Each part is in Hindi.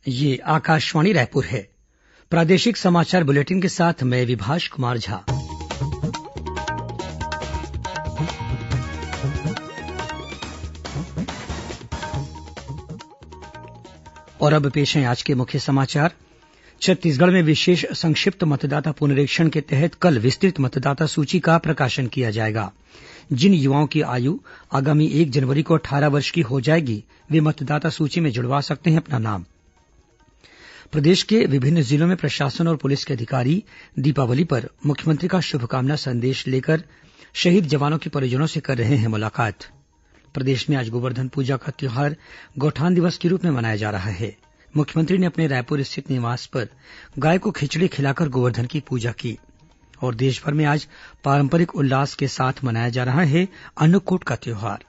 ये आकाशवाणी रायपुर है। प्रादेशिक समाचार बुलेटिन के साथ मैं विभाष कुमार झा। और अब पेश है आज के मुख्य समाचार। छत्तीसगढ़ में विशेष संक्षिप्त मतदाता पुनरीक्षण के तहत कल विस्तृत मतदाता सूची का प्रकाशन किया जाएगा। जिन युवाओं की आयु आगामी 1 जनवरी को 18 वर्ष की हो जाएगी, वे मतदाता सूची में जुड़वा सकते हैं अपना नाम। प्रदेश के विभिन्न जिलों में प्रशासन और पुलिस के अधिकारी दीपावली पर मुख्यमंत्री का शुभकामना संदेश लेकर शहीद जवानों के परिजनों से कर रहे हैं मुलाकात। प्रदेश में आज गोवर्धन पूजा का त्योहार गौठान दिवस के रूप में मनाया जा रहा है। मुख्यमंत्री ने अपने रायपुर स्थित निवास पर गाय को खिचड़ी खिलाकर गोवर्धन की पूजा की। और देशभर में आज पारंपरिक उल्लास के साथ मनाया जा रहा है अन्नकूट का त्योहार।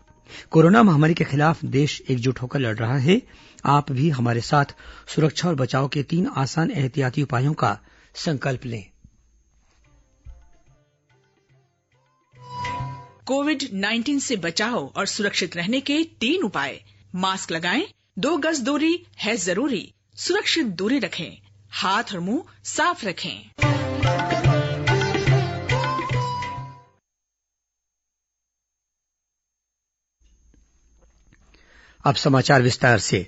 कोरोना महामारी के खिलाफ देश एकजुट होकर लड़ रहा है। आप भी हमारे साथ सुरक्षा और बचाव के 3 आसान एहतियाती उपायों का संकल्प लें। कोविड-19 से बचाव और सुरक्षित रहने के 3 उपाय। मास्क लगाएं, 2 गज दूरी है जरूरी, सुरक्षित दूरी रखें, हाथ और मुंह साफ रखें। अब समाचार विस्तार से।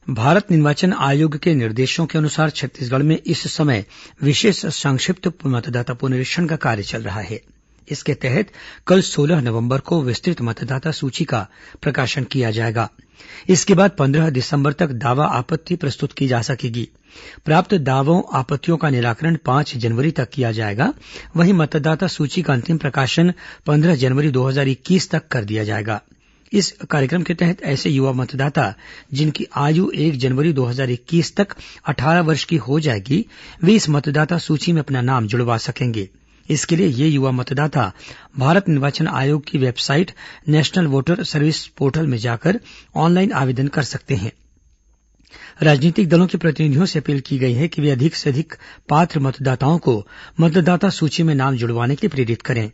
भारत निर्वाचन आयोग के निर्देशों के अनुसार छत्तीसगढ़ में इस समय विशेष संक्षिप्त मतदाता पुनरीक्षण का कार्य चल रहा है। इसके तहत कल 16 नवंबर को विस्तृत मतदाता सूची का प्रकाशन किया जाएगा। इसके बाद 15 दिसंबर तक दावा आपत्ति प्रस्तुत की जा सकेगी। प्राप्त दावों आपत्तियों का निराकरण 5 जनवरी तक किया जाएगा। वहीं मतदाता सूची का अंतिम प्रकाशन 15 जनवरी 2021 तक कर दिया जाएगा। इस कार्यक्रम के तहत ऐसे युवा मतदाता जिनकी आयु 1 जनवरी 2021 तक 18 वर्ष की हो जाएगी, वे इस मतदाता सूची में अपना नाम जुड़वा सकेंगे। इसके लिए ये युवा मतदाता भारत निर्वाचन आयोग की website national voter service portal में जाकर ऑनलाइन आवेदन कर सकते हैं। राजनीतिक दलों के प्रतिनिधियों से अपील की गई है कि वे अधिक से अधिक पात्र मतदाताओं को मतदाता सूची में नाम जुड़वाने के लिए प्रेरित करें।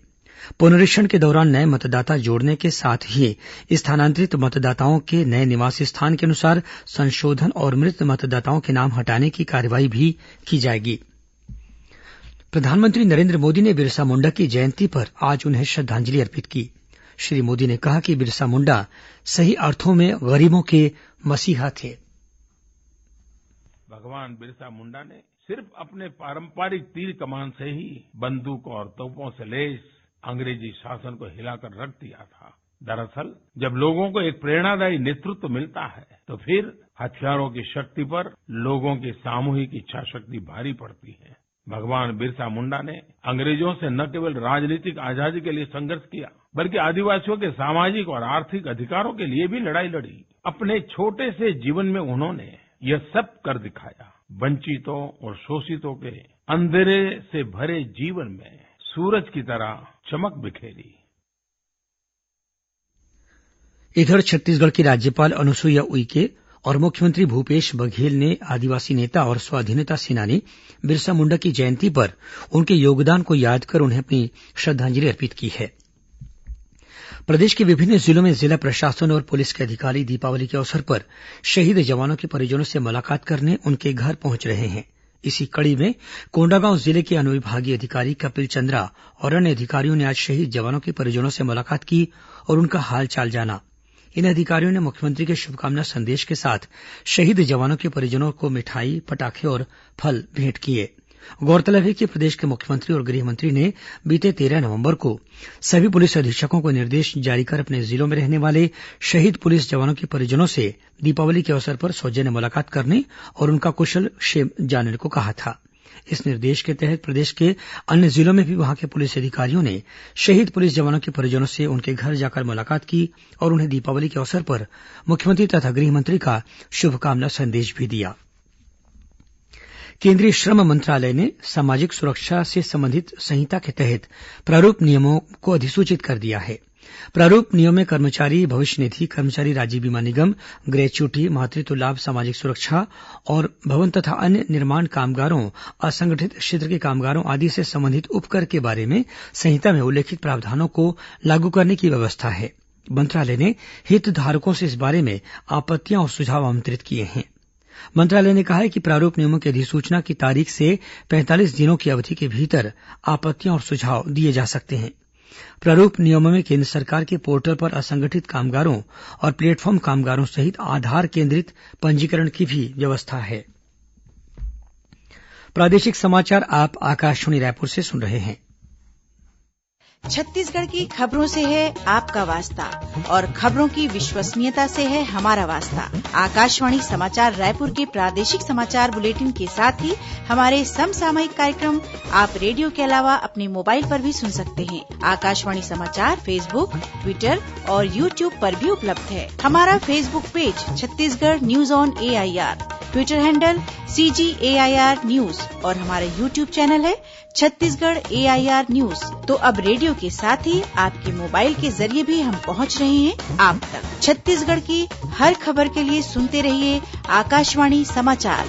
पुनरीक्षण के दौरान नए मतदाता जोड़ने के साथ ही स्थानांतरित मतदाताओं के नए निवास स्थान के अनुसार संशोधन और मृत मतदाताओं के नाम हटाने की कार्यवाही भी की जाएगी। प्रधानमंत्री नरेंद्र मोदी ने बिरसा मुंडा की जयंती पर आज उन्हें श्रद्धांजलि अर्पित की। श्री मोदी ने कहा कि बिरसा मुंडा सही अर्थों में गरीबों के मसीहा थे। भगवान बिरसा मुंडा ने सिर्फ अपने पारंपरिक तीर कमान से ही बंदूक और तोपों से लैस अंग्रेजी शासन को हिलाकर रख दिया था। दरअसल जब लोगों को एक प्रेरणादायी नेतृत्व मिलता है तो फिर हथियारों की शक्ति पर लोगों की सामूहिक इच्छा शक्ति भारी पड़ती है। भगवान बिरसा मुंडा ने अंग्रेजों से न केवल राजनीतिक आजादी के लिए संघर्ष किया, बल्कि आदिवासियों के सामाजिक और आर्थिक अधिकारों के लिए भी लड़ाई लड़ी। अपने छोटे से जीवन में उन्होंने यह सब कर दिखाया। वंचितों और शोषितों के अंधेरे से भरे जीवन में सूरज की तरह चमक बिखेरी। इधर छत्तीसगढ़ की राज्यपाल अनुसुईया उइके और मुख्यमंत्री भूपेश बघेल ने आदिवासी नेता और स्वाधीनता सेनानी बिरसा मुंडा की जयंती पर उनके योगदान को याद कर उन्हें अपनी श्रद्धांजलि अर्पित की है। प्रदेश के विभिन्न जिलों में जिला प्रशासन और पुलिस के अधिकारी दीपावली के अवसर पर शहीद जवानों के परिजनों से मुलाकात करने उनके घर पहुंच रहे हैं। इसी कड़ी में कोंडागांव जिले के अनुविभागीय अधिकारी कपिल चंद्रा और अन्य अधिकारियों ने आज शहीद जवानों के परिजनों से मुलाकात की और उनका हालचाल जाना। इन अधिकारियों ने मुख्यमंत्री के शुभकामना संदेश के साथ शहीद जवानों के परिजनों को मिठाई, पटाखे और फल भेंट किए। गौरतलब है कि प्रदेश के मुख्यमंत्री और गृह मंत्री ने बीते 13 नवंबर को सभी पुलिस अधीक्षकों को निर्देश जारी कर अपने जिलों में रहने वाले शहीद पुलिस जवानों के परिजनों से दीपावली के अवसर पर सौजन्य मुलाकात करने और उनका कुशल क्षेम जानने को कहा था। इस निर्देश के तहत प्रदेश के अन्य जिलों में भी वहां के पुलिस अधिकारियों ने शहीद पुलिस जवानों के परिजनों से उनके घर जाकर मुलाकात की और उन्हें दीपावली के अवसर पर मुख्यमंत्री तथा गृह मंत्री का शुभकामना संदेश भी दिया। केंद्रीय श्रम मंत्रालय ने सामाजिक सुरक्षा से संबंधित संहिता के तहत प्रारूप नियमों को अधिसूचित कर दिया है। प्रारूप नियम में कर्मचारी भविष्य निधि, कर्मचारी राज्य बीमा निगम, ग्रेच्युटी, मातृत्व लाभ, सामाजिक सुरक्षा और भवन तथा अन्य निर्माण कामगारों, असंगठित क्षेत्र के कामगारों आदि से संबंधित उपकर के बारे में संहिता में उल्लेखित प्रावधानों को लागू करने की व्यवस्था है। मंत्रालय ने हितधारकों से इस बारे में आपत्तियां और सुझाव आमंत्रित किए हैं। मंत्रालय ने कहा है कि प्रारूप नियमों की अधिसूचना की तारीख से 45 दिनों की अवधि के भीतर आपत्तियां और सुझाव दिए जा सकते हैं। प्रारूप नियमों में केन्द्र सरकार के पोर्टल पर असंगठित कामगारों और प्लेटफॉर्म कामगारों सहित आधार केंद्रित पंजीकरण की भी व्यवस्था है। प्रादेशिक समाचार आप आकाशवाणी रायपुर से सुन रहे हैं। छत्तीसगढ़ की खबरों से है आपका वास्ता और खबरों की विश्वसनीयता से है हमारा वास्ता। आकाशवाणी समाचार रायपुर के प्रादेशिक समाचार बुलेटिन के साथ ही हमारे समसामयिक कार्यक्रम आप रेडियो के अलावा अपने मोबाइल पर भी सुन सकते हैं। आकाशवाणी समाचार फेसबुक, ट्विटर और यूट्यूब पर भी उपलब्ध है। हमारा Facebook page Chhattisgarh news on AIR, Twitter handle CGAIR news और हमारा यूट्यूब चैनल है छत्तीसगढ़ AIR न्यूज। तो अब रेडियो के साथ ही आपके मोबाइल के जरिए भी हम पहुंच रहे हैं आप तक। छत्तीसगढ़ की हर खबर के लिए सुनते रहिए आकाशवाणी समाचार।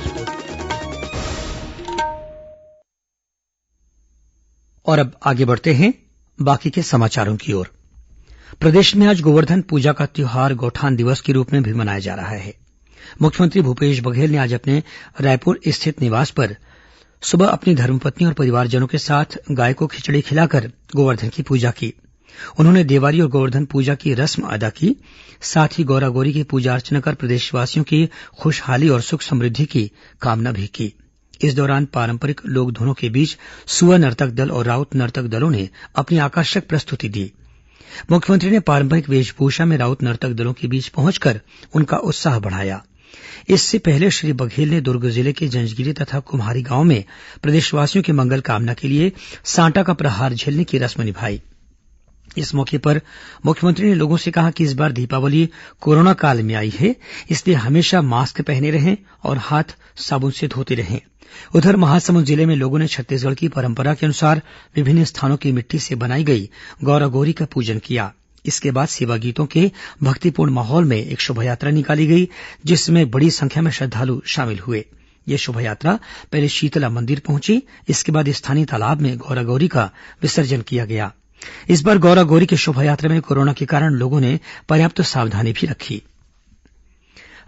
और अब आगे बढ़ते हैं बाकी के समाचारों की ओर। प्रदेश में आज गोवर्धन पूजा का त्योहार गौठान दिवस के रूप में भी मनाया जा रहा है। मुख्यमंत्री भूपेश बघेल ने आज अपने रायपुर स्थित निवास पर सुबह अपनी धर्मपत्नी और परिवारजनों के साथ गाय को खिचड़ी खिलाकर गोवर्धन की पूजा की। उन्होंने देवारी और गोवर्धन पूजा की रस्म अदा की। साथ ही गौरा गौरी की पूजा अर्चना कर प्रदेशवासियों की खुशहाली और सुख समृद्धि की कामना भी की। इस दौरान पारंपरिक लोक धुनों के बीच सुआ नर्तक दल और राउत नर्तक दलों ने अपनी आकर्षक प्रस्तुति दी। मुख्यमंत्री ने पारंपरिक वेशभूषा में राउत नर्तक दलों के बीच पहुंचकर उनका उत्साह बढ़ाया। इससे पहले श्री बघेल ने दुर्ग जिले के जंजगिरी तथा कुम्हारी गांव में प्रदेशवासियों की मंगल कामना के लिए सांटा का प्रहार झेलने की रस्म निभाई। इस मौके पर मुख्यमंत्री ने लोगों से कहा कि इस बार दीपावली कोरोना काल में आई है, इसलिए हमेशा मास्क पहने रहें और हाथ साबुन से धोते रहें। उधर महासमुंद जिले में लोगों ने छत्तीसगढ़ की परंपरा के अनुसार विभिन्न स्थानों की मिट्टी से बनाई गई गौरा गौरी का पूजन किया। इसके बाद सेवा गीतों के भक्तिपूर्ण माहौल में एक शोभायात्रा निकाली गई, जिसमें बड़ी संख्या में श्रद्धालु शामिल हुए। यह शोभायात्रा पहले शीतला मंदिर पहुंची। इसके बाद स्थानीय तालाब में गौरा गौरी का विसर्जन किया गया। इस बार गौरा गौरी की शोभायात्रा में कोरोना के कारण लोगों ने पर्याप्त सावधानी भी रखी।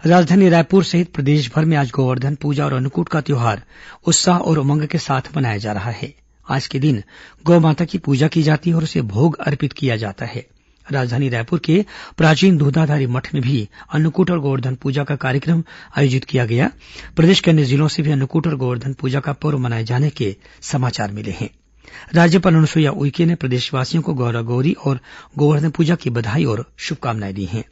राजधानी रायपुर सहित प्रदेश भर में आज गोवर्धन पूजा और अन्नकूट का त्योहार उत्साह और उमंग के साथ मनाया जा रहा है। आज के दिन गौ माता की पूजा की जाती है और उसे भोग अर्पित किया जाता है। राजधानी रायपुर के प्राचीन दूधाधारी मठ में भी अन्नकूट और गोवर्धन पूजा का कार्यक्रम आयोजित किया गया। प्रदेश के अन्य जिलों से भी अन्नकूट और गोवर्धन पूजा का पर्व मनाए जाने के समाचार मिले हैं। राज्यपाल अनुसुईया उइके ने प्रदेशवासियों को गौरा गौरी और गोवर्धन पूजा की बधाई और शुभकामनाएं दी हैं।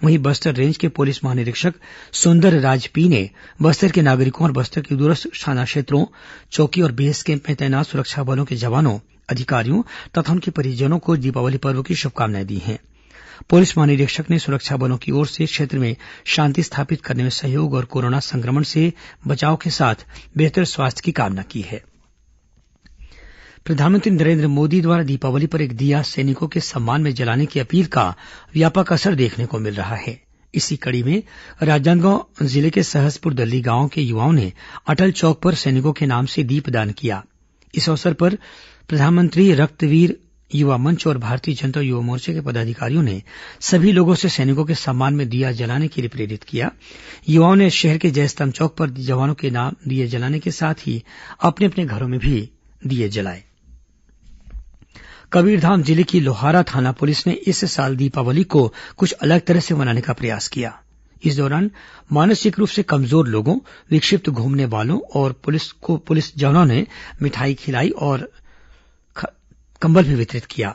वहीं बस्तर रेंज के पुलिस महानिरीक्षक सुंदर राज पी ने बस्तर के नागरिकों और बस्तर के दूरस्थ थाना क्षेत्रों, चौकी और बेस कैंप में तैनात सुरक्षा बलों के जवानों, अधिकारियों तथा उनके परिजनों को दीपावली पर्व की शुभकामनाएं दी हैं। पुलिस महानिरीक्षक ने सुरक्षा बलों की ओर से क्षेत्र में शांति स्थापित करने में सहयोग और कोरोना संक्रमण से बचाव के साथ बेहतर स्वास्थ्य की कामना की है। प्रधानमंत्री नरेंद्र मोदी द्वारा दीपावली पर एक दिया सैनिकों के सम्मान में जलाने की अपील का व्यापक असर देखने को मिल रहा है। इसी कड़ी में राजनांदगांव जिले के सहसपुर दल्ली गांव के युवाओं ने अटल चौक पर सैनिकों के नाम से दीपदान किया। इस अवसर पर प्रधानमंत्री रक्तवीर युवा मंच और भारतीय जनता युवा मोर्चा के पदाधिकारियों ने सभी लोगों से सैनिकों के सम्मान में दिया जलाने के लिए प्रेरित किया। युवाओं ने शहर के जयस्तंभ चौक पर जवानों के नाम दिए जलाने के साथ ही अपने अपने घरों में भी दिए जलाए। कबीरधाम जिले की लोहारा थाना पुलिस ने इस साल दीपावली को कुछ अलग तरह से मनाने का प्रयास किया। इस दौरान मानसिक रूप से कमजोर लोगों, विक्षिप्त घूमने वालों और पुलिस जवानों ने मिठाई खिलाई और कंबल भी वितरित किया।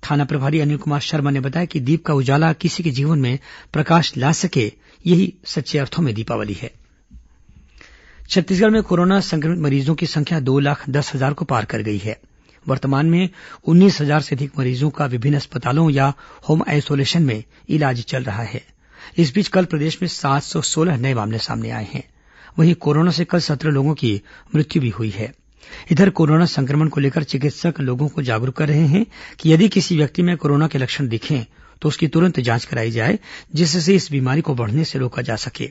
थाना प्रभारी अनिल कुमार शर्मा ने बताया कि दीप का उजाला किसी के जीवन में प्रकाश ला सके, यही सच्चे अर्थों में दीपावली है। छत्तीसगढ़ में कोरोना संक्रमित मरीजों की संख्या 2,10,000 को पार कर गई है। वर्तमान में 19,000 से अधिक मरीजों का विभिन्न अस्पतालों या होम आइसोलेशन में इलाज चल रहा है। इस बीच कल प्रदेश में 716 नए मामले सामने आए हैं। वहीं कोरोना से कल 17 लोगों की मृत्यु भी हुई है। इधर कोरोना संक्रमण को लेकर चिकित्सक लोगों को जागरूक कर रहे हैं कि यदि किसी व्यक्ति में कोरोना के लक्षण दिखें तो उसकी तुरंत जांच कराई जाए, जिससे इस बीमारी को बढ़ने से रोका जा सके।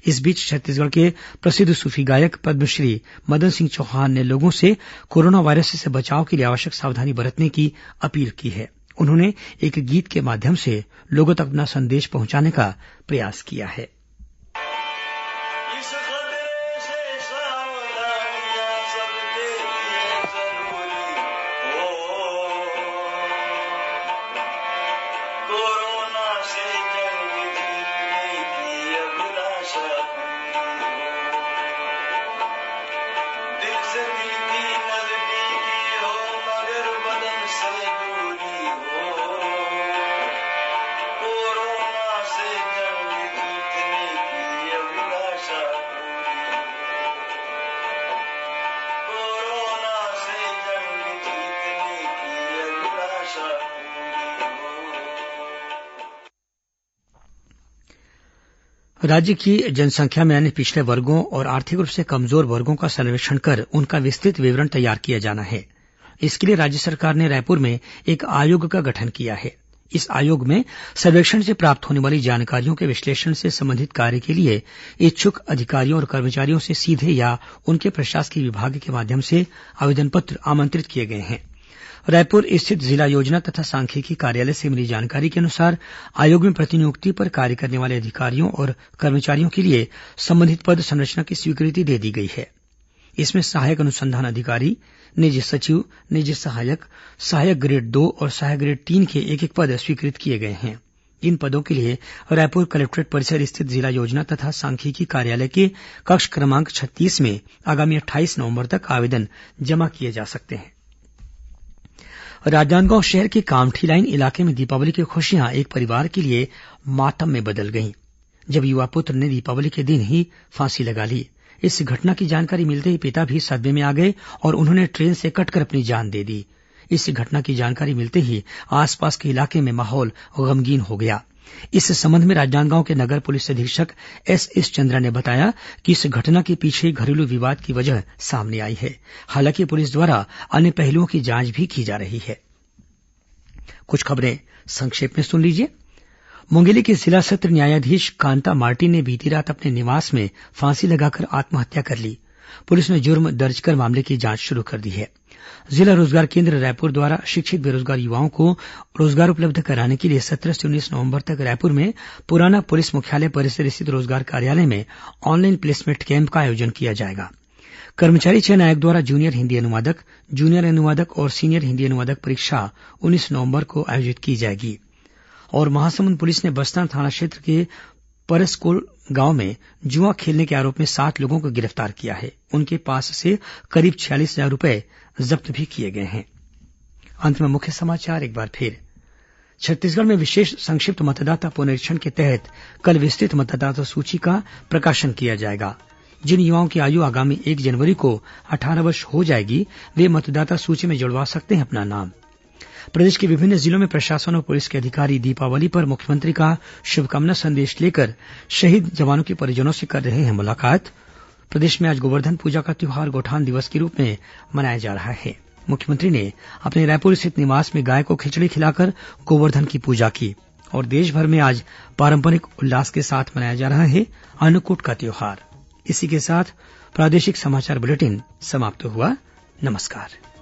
इस बीच छत्तीसगढ़ के प्रसिद्ध सूफी गायक पद्मश्री मदन सिंह चौहान ने लोगों से कोरोना वायरस से बचाव के लिए आवश्यक सावधानी बरतने की अपील की है। उन्होंने एक गीत के माध्यम से लोगों तक अपना संदेश पहुंचाने का प्रयास किया है। राज्य की जनसंख्या में अन्य पिछड़े वर्गों और आर्थिक रूप से कमजोर वर्गों का सर्वेक्षण कर उनका विस्तृत विवरण तैयार किया जाना है। इसके लिए राज्य सरकार ने रायपुर में एक आयोग का गठन किया है। इस आयोग में सर्वेक्षण से प्राप्त होने वाली जानकारियों के विश्लेषण से संबंधित कार्य के लिए इच्छुक अधिकारियों और कर्मचारियों से सीधे या उनके प्रशासकीय विभाग के माध्यम से आवेदन पत्र आमंत्रित किए गए हैं। रायपुर स्थित जिला योजना तथा सांख्यिकी कार्यालय से मिली जानकारी के अनुसार आयोग में प्रतिनियुक्ति पर कार्य करने वाले अधिकारियों और कर्मचारियों के लिए संबंधित पद संरचना की स्वीकृति दे दी गई है। इसमें सहायक अनुसंधान अधिकारी, निजी सचिव, निजी सहायक, सहायक ग्रेड 2 और सहायक ग्रेड 3 के एक एक पद स्वीकृत किए गए हैं। इन पदों के लिए रायपुर कलेक्ट्रेट परिसर स्थित जिला योजना तथा सांख्यिकी कार्यालय के कक्ष क्रमांक 36 में आगामी 28 नवंबर तक आवेदन जमा किए जा सकते हैं। राजनांदगांव शहर के कामठी लाइन इलाके में दीपावली की खुशियां एक परिवार के लिए मातम में बदल गईं, जब युवा पुत्र ने दीपावली के दिन ही फांसी लगा ली। इस घटना की जानकारी मिलते ही पिता भी सदमे में आ गए और उन्होंने ट्रेन से कटकर अपनी जान दे दी। इस घटना की जानकारी मिलते ही आसपास के इलाके में माहौल गमगीन हो गया। इस संबंध में राजनांदगांव के नगर पुलिस अधीक्षक एस चंद्रा ने बताया कि इस घटना के पीछे घरेलू विवाद की वजह सामने आई है। हालांकि पुलिस द्वारा अन्य पहलुओं की जांच भी की जा रही है। कुछ खबरें संक्षेप में सुन लीजिए। मुंगेली के जिला सत्र न्यायाधीश कांता मार्टिन ने बीती रात अपने निवास में फांसी लगाकर आत्महत्या कर ली। पुलिस ने जुर्म दर्ज कर मामले की जांच शुरू कर दी है। जिला रोजगार केंद्र रायपुर द्वारा शिक्षित बेरोजगार युवाओं को रोजगार उपलब्ध कराने के लिए 17 से 19 नवंबर तक रायपुर में पुराना पुलिस मुख्यालय परिसर स्थित रोजगार कार्यालय में ऑनलाइन प्लेसमेंट कैंप का आयोजन किया जाएगा। कर्मचारी चयन आयोग द्वारा जूनियर हिंदी अनुवादक, जूनियर अनुवादक और सीनियर हिंदी अनुवादक परीक्षा 19 नवंबर को आयोजित की जाएगी। और महासमुंद पुलिस ने बस्तर थाना क्षेत्र के परसकोल गांव में जुआ खेलने के आरोप में 7 लोगों को गिरफ्तार किया है। उनके पास से करीब 46,000 रूपये जब्त भी किए गए हैं। अंत में मुख्य समाचार एक बार फिर। छत्तीसगढ़ में विशेष संक्षिप्त मतदाता पुनरीक्षण के तहत कल विस्तृत मतदाता सूची का प्रकाशन किया जाएगा। जिन युवाओं की आयु आगामी 1 जनवरी को 18 वर्ष हो जाएगी, वे मतदाता सूची में जुड़वा सकते हैं अपना नाम। प्रदेश के विभिन्न जिलों में प्रशासन और पुलिस के अधिकारी दीपावली पर मुख्यमंत्री का शुभकामना संदेश लेकर शहीद जवानों के परिजनों से कर रहे हैं मुलाकात। प्रदेश में आज गोवर्धन पूजा का त्योहार गौठान दिवस के रूप में मनाया जा रहा है। मुख्यमंत्री ने अपने रायपुर स्थित निवास में गाय को खिचड़ी खिलाकर गोवर्धन की पूजा की। और देश भर में आज पारंपरिक उल्लास के साथ मनाया जा रहा है अन्नकूट का त्योहार। इसी के साथ प्रादेशिक समाचार बुलेटिन समाप्त हुआ। नमस्कार।